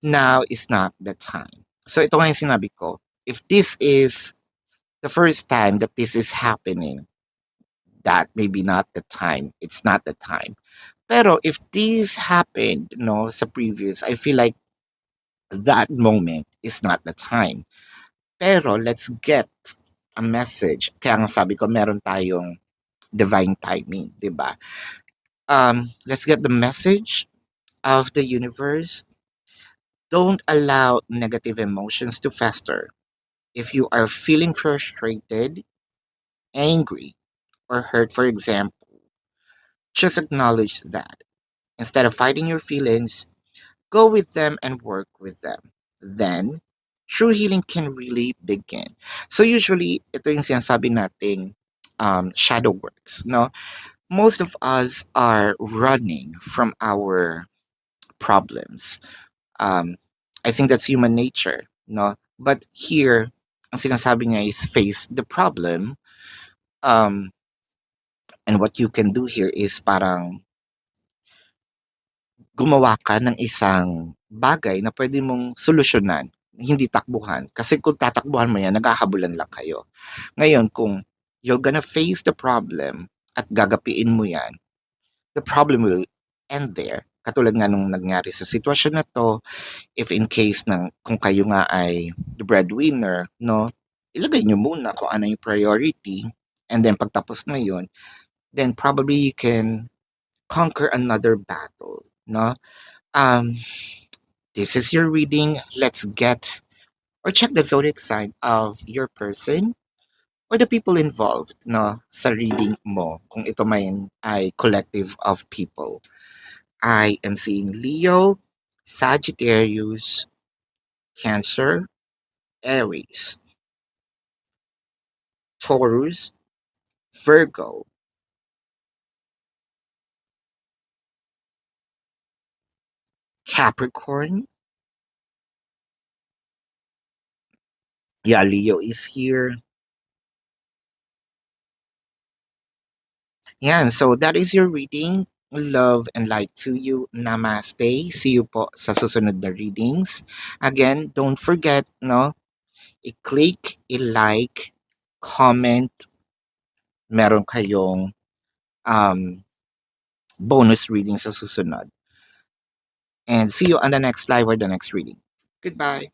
now is not the time. So ito nga yung sinabi ko, if this is the first time that this is happening, that maybe not the time. It's not the time. Pero if this happened, no, sa previous, I feel like that moment is not the time. Pero let's get a message. Kaya nga sabi ko, meron tayong divine timing, di ba? Let's get the message of the universe. Don't allow negative emotions to fester. If you are feeling frustrated, angry, or hurt, for example, just acknowledge that. Instead of fighting your feelings, go with them and work with them. Then, true healing can really begin. So usually, ito yung sinasabi nating shadow works, no? Most of us are running from our problems. Um, I think that's human nature, no? But here, ang sinasabi niya is face the problem. Um, and what you can do here is parang gumawa ka ng isang bagay na pwede mong solusyonan, hindi takbuhan. Kasi kung tatakbuhan mo yan, naghahabulan lang kayo. Ngayon, kung you're gonna face the problem at gagapiin mo yan, the problem will end there. Katulad nga nung nangyari sa sitwasyon na to, if in case ng kung kayo nga ay the breadwinner, no, ilagay nyo muna kung ano yung priority, and then pagtapos na yun, then probably you can conquer another battle, no? Um, this is your reading. Let's get or check the zodiac sign of your person or the people involved, no, sa reading mo. Kung ito man ay collective of people. I am seeing Leo, Sagittarius, Cancer, Aries, Taurus, Virgo, Capricorn. Yeah, Leo is here. Yan, so that is your reading. Love and light to you. Namaste. See you po sa susunod na readings. Again, don't forget, no, i-click, i-like, comment. Meron kayong um, bonus reading sa susunod. And see you on the next live or the next reading. Goodbye.